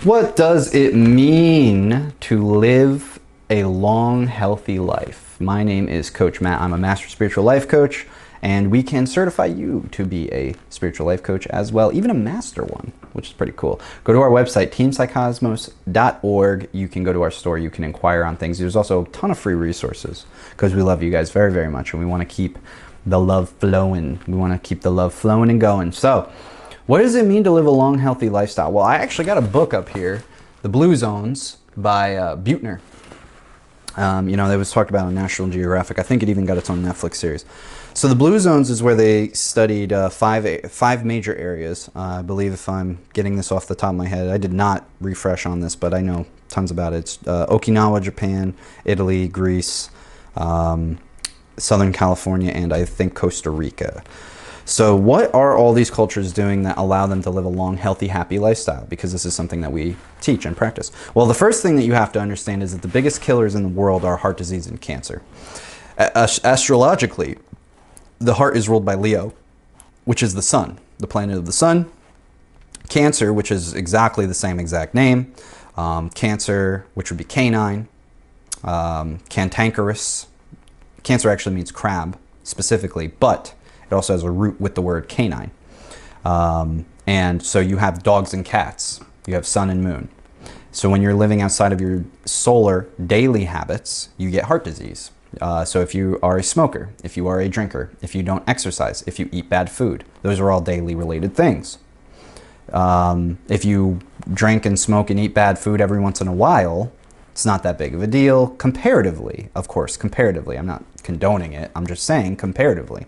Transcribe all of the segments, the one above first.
What does it mean to live a long, healthy life? My name is Coach Matt. I'm a master spiritual life coach, and we can certify you to be a spiritual life coach as well, even a master one, which is pretty cool. Go to our website, teampsycosmos.org. You can go to our store. You can inquire on things. There's also a ton of free resources because we love you guys very, very much, and we want to keep the love flowing. We want to keep the love flowing and going. So, what does it mean to live a long, healthy lifestyle? Well, I actually got a book up here, The Blue Zones by Buettner. That was talked about on National Geographic. I think it even got its own Netflix series. So the Blue Zones is where they studied five major areas. I believe, if I'm getting this off the top of my head, I did not refresh on this, but I know tons about it. It's Okinawa, Japan, Italy, Greece, Southern California, and I think Costa Rica. So what are all these cultures doing that allow them to live a long, healthy, happy lifestyle? Because this is something that we teach and practice. Well, the first thing that you have to understand is that the biggest killers in the world are heart disease and cancer. Astrologically, the heart is ruled by Leo, which is the sun, the planet of the sun. Cancer, which is exactly the same exact name. Cancer, which would be canine. Cantankerous. Cancer actually means crab, specifically, but it also has a root with the word canine. And so you have dogs and cats. You have sun and moon. So when you're living outside of your solar daily habits, you get heart disease. So if you are a smoker, if you are a drinker, if you don't exercise, if you eat bad food, those are all daily related things. If you drink and smoke and eat bad food every once in a while, it's not that big of a deal comparatively. Of course, comparatively. I'm not condoning it. I'm just saying comparatively.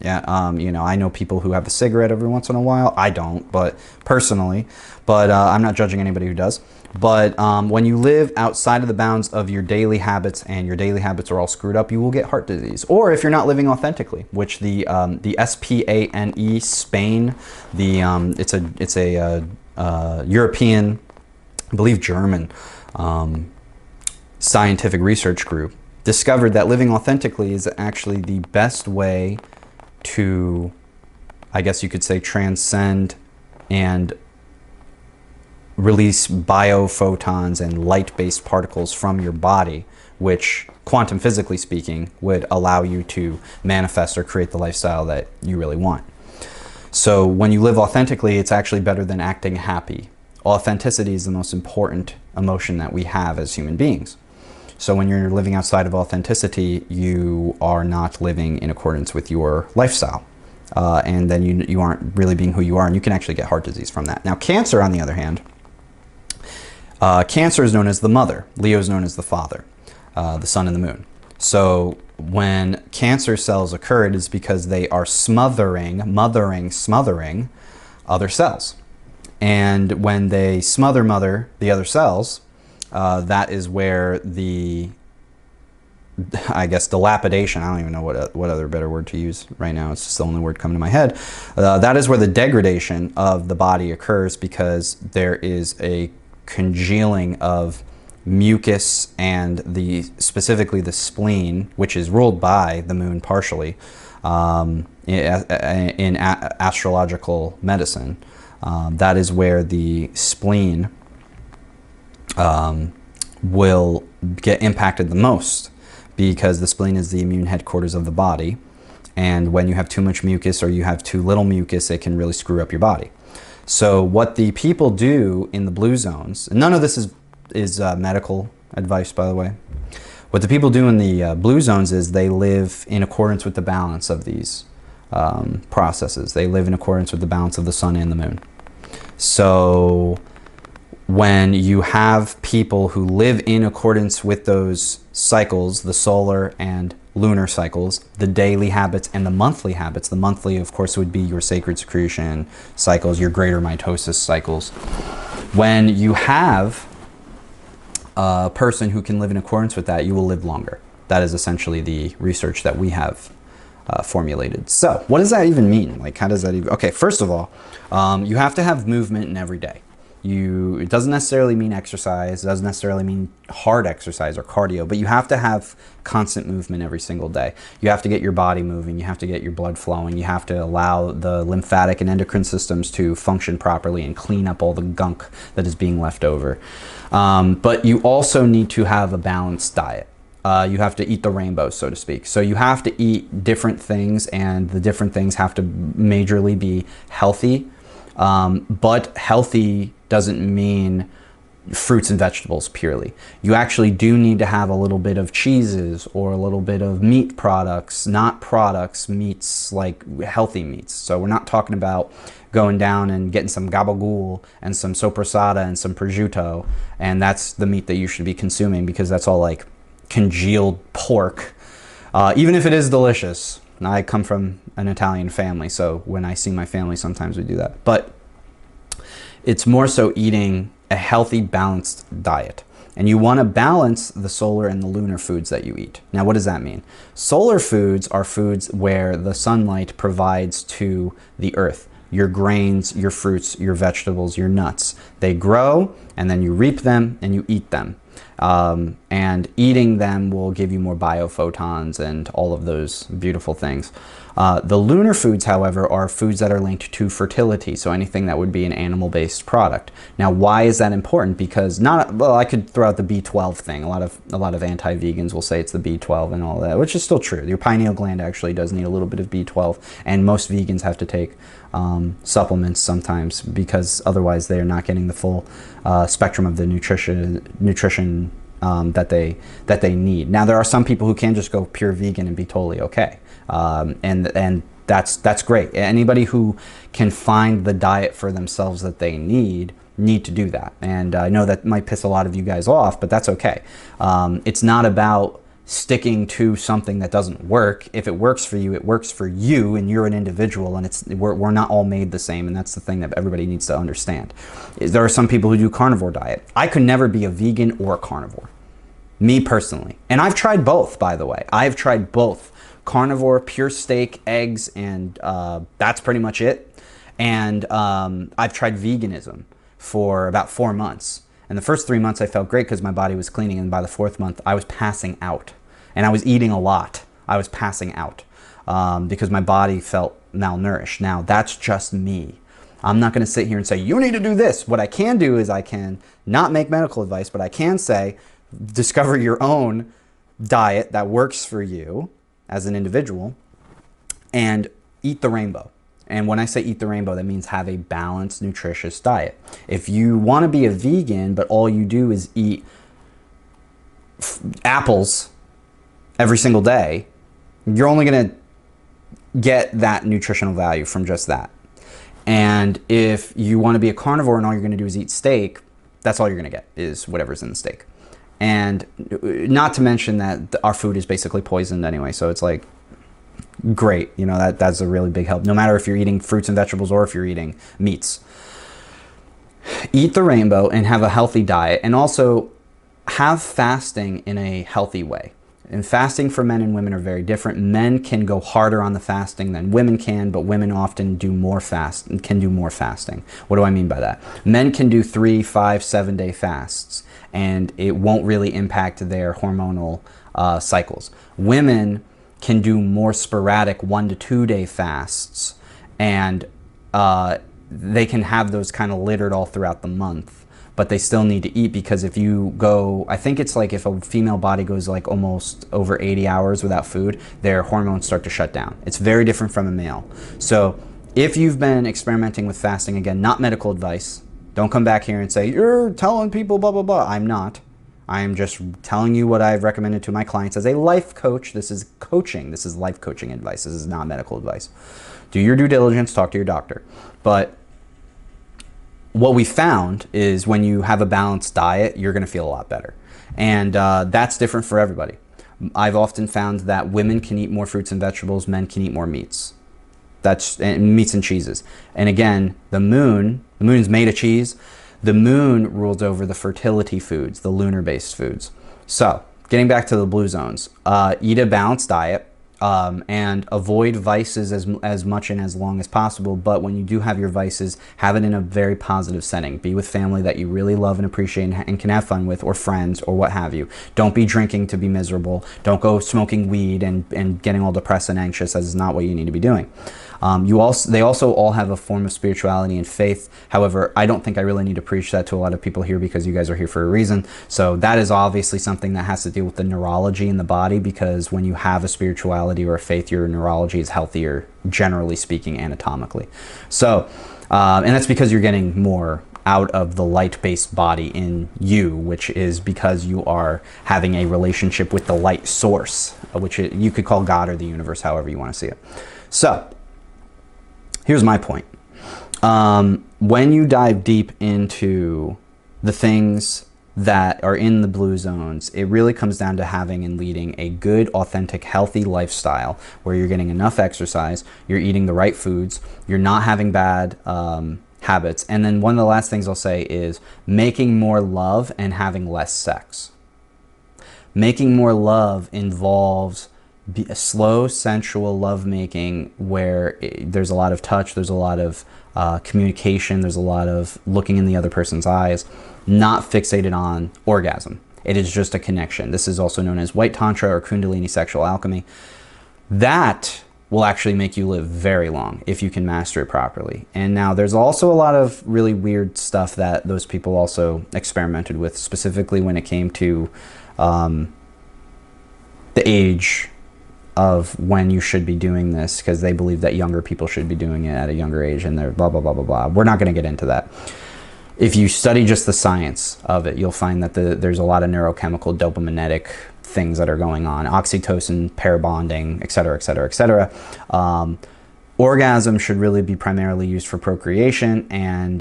Yeah, I know people who have a cigarette every once in a while. I don't, but personally, I'm not judging anybody who does. But when you live outside of the bounds of your daily habits and your daily habits are all screwed up, you will get heart disease. Or if you're not living authentically, which the SPANE, Spain, it's a European, I believe German, scientific research group discovered that living authentically is actually the best way to, I guess you could say, transcend and release biophotons and light-based particles from your body, which, quantum physically speaking, would allow you to manifest or create the lifestyle that you really want. So when you live authentically, it's actually better than acting happy. Authenticity is the most important emotion that we have as human beings. So when you're living outside of authenticity, you are not living in accordance with your lifestyle. And then you aren't really being who you are, and you can actually get heart disease from that. Now, cancer, on the other hand, cancer is known as the mother. Leo is known as the father, the sun and the moon. So when cancer cells occur, it is because they are smothering other cells. And when they smother the other cells, that is where the, I guess, dilapidation, I don't even know what other better word to use right now, it's just the only word coming to my head. That is where the degradation of the body occurs, because there is a congealing of mucus and specifically the spleen, which is ruled by the moon partially, in astrological medicine. That is where the spleen will get impacted the most, because the spleen is the immune headquarters of the body, and when you have too much mucus or you have too little mucus, it can really screw up your body. So what the people do in the blue zones, and none of this is medical advice, by the way. What the people do in the blue zones is they live in accordance with the balance of these processes. They live in accordance with the balance of the sun and the moon. So when you have people who live in accordance with those cycles, the solar and lunar cycles, the daily habits and the monthly habits. The monthly, of course, would be your sacred secretion cycles, your greater mitosis cycles. When you have a person who can live in accordance with that, you will live longer. That is essentially the research that we have formulated. So what does that even mean? Like, how does that even... Okay, first of all, you have to have movement in every day. It doesn't necessarily mean exercise, it doesn't necessarily mean hard exercise or cardio, but you have to have constant movement every single day. You have to get your body moving, you have to get your blood flowing, you have to allow the lymphatic and endocrine systems to function properly and clean up all the gunk that is being left over. But you also need to have a balanced diet. You have to eat the rainbow, so to speak. So you have to eat different things, and the different things have to majorly be healthy. But healthy doesn't mean fruits and vegetables purely. You actually do need to have a little bit of cheeses or a little bit of meat products, not products, meats, like healthy meats. So we're not talking about going down and getting some gabagool and some sopressata and some prosciutto, and that's the meat that you should be consuming, because that's all like congealed pork, even if it is delicious. I come from an Italian family, so when I see my family, sometimes we do that. But it's more so eating a healthy, balanced diet. And you want to balance the solar and the lunar foods that you eat. Now, what does that mean? Solar foods are foods where the sunlight provides to the earth. Your grains, your fruits, your vegetables, your nuts. They grow, and then you reap them and you eat them. And eating them will give you more biophotons and all of those beautiful things. The lunar foods, however, are foods that are linked to fertility, so anything that would be an animal-based product. Now, why is that important? Because I could throw out the B12 thing. A lot of anti-vegans will say it's the B12 and all that, which is still true. Your pineal gland actually does need a little bit of B12, and most vegans have to take supplements sometimes, because otherwise they are not getting the full spectrum of the nutrition that they need. Now, there are some people who can just go pure vegan and be totally okay, and that's great. Anybody who can find the diet for themselves that they need to do that. And I know that might piss a lot of you guys off, but that's okay. It's not about sticking to something that doesn't work. If it works for you, it works for you, and you're an individual, and we're not all made the same, and that's the thing that everybody needs to understand. There are some people who do carnivore diet. I could never be a vegan or a carnivore, me personally. And I've tried both, by the way. I've tried both. Carnivore, pure steak, eggs, and that's pretty much it. And I've tried veganism for about 4 months. And the first 3 months I felt great because my body was cleaning, and by the 4th month I was passing out. And I was eating a lot. I was passing out because my body felt malnourished. Now, that's just me. I'm not going to sit here and say, you need to do this. What I can do is I can not make medical advice, but I can say, discover your own diet that works for you as an individual and eat the rainbow. And when I say eat the rainbow, that means have a balanced, nutritious diet. If you want to be a vegan, but all you do is eat apples every single day, you're only going to get that nutritional value from just that. And if you want to be a carnivore and all you're going to do is eat steak, that's all you're going to get is whatever's in the steak. And not to mention that our food is basically poisoned anyway, so it's like, great, you know, that's a really big help, no matter if you're eating fruits and vegetables or if you're eating meats. Eat the rainbow and have a healthy diet, and also have fasting in a healthy way. And fasting for men and women are very different. Men can go harder on the fasting than women can, but women often can do more fasting. What do I mean by that? Men can do 3, 5, 7 day fasts, and it won't really impact their hormonal cycles. Women can do more sporadic 1 to 2 day fasts, and they can have those kind of littered all throughout the month, but they still need to eat, because if you go, I think it's like if a female body goes like almost over 80 hours without food, their hormones start to shut down. It's very different from a male. So if you've been experimenting with fasting, again, not medical advice, don't come back here and say, you're telling people blah, blah, blah. I'm not. I am just telling you what I've recommended to my clients as a life coach. This is coaching. This is life coaching advice. This is not medical advice. Do your due diligence, talk to your doctor. But what we found is when you have a balanced diet, you're going to feel a lot better. And that's different for everybody. I've often found that women can eat more fruits and vegetables, men can eat more meats. And meats and cheeses. And again, the moon's made of cheese. The moon rules over the fertility foods, the lunar-based foods. So, getting back to the blue zones, eat a balanced diet. and avoid vices as much and as long as possible. But when you do have your vices, have it in a very positive setting. Be with family that you really love and appreciate and can have fun with, or friends, or what have you. Don't be drinking to be miserable. Don't go smoking weed and getting all depressed and anxious. That is not what you need to be doing. They also all have a form of spirituality and faith. However, I don't think I really need to preach that to a lot of people here, because you guys are here for a reason. So that is obviously something that has to deal with the neurology in the body, because when you have a spirituality or a faith, your neurology is healthier, generally speaking, anatomically. So, and that's because you're getting more out of the light-based body in you, which is because you are having a relationship with the light source, which you could call God or the universe, however you want to see it. So, here's my point. When you dive deep into the things that are in the blue zones, it really comes down to having and leading a good, authentic, healthy lifestyle where you're getting enough exercise, you're eating the right foods, you're not having bad habits. And then one of the last things I'll say is making more love and having less sex. Making more love involves a slow, sensual lovemaking where there's a lot of touch, there's a lot of communication, there's a lot of looking in the other person's eyes, not fixated on orgasm. It is just a connection. This is also known as white tantra or kundalini sexual alchemy. That will actually make you live very long if you can master it properly. And now there's also a lot of really weird stuff that those people also experimented with, specifically when it came to the age of when you should be doing this, because they believe that younger people should be doing it at a younger age, and they're blah, blah, blah, blah, blah. We're not going to get into that. If you study just the science of it, you'll find that there's a lot of neurochemical dopaminetic things that are going on, oxytocin, pair bonding, et cetera, et cetera, et cetera. Orgasm should really be primarily used for procreation, and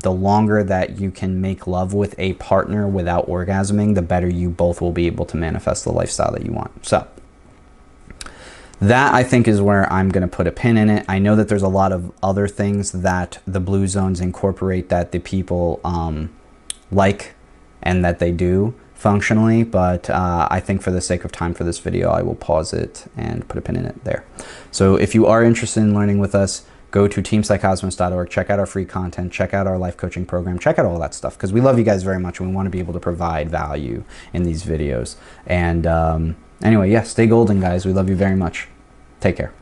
the longer that you can make love with a partner without orgasming, the better you both will be able to manifest the lifestyle that you want. So that, I think, is where I'm going to put a pin in it. I know that there's a lot of other things that the blue zones incorporate that the people like and that they do functionally, but I think for the sake of time for this video, I will pause it and put a pin in it there. So if you are interested in learning with us, go to teampsycosmos.org, check out our free content, check out our life coaching program, check out all that stuff, because we love you guys very much and we want to be able to provide value in these videos. And anyway, yeah, stay golden, guys. We love you very much. Take care.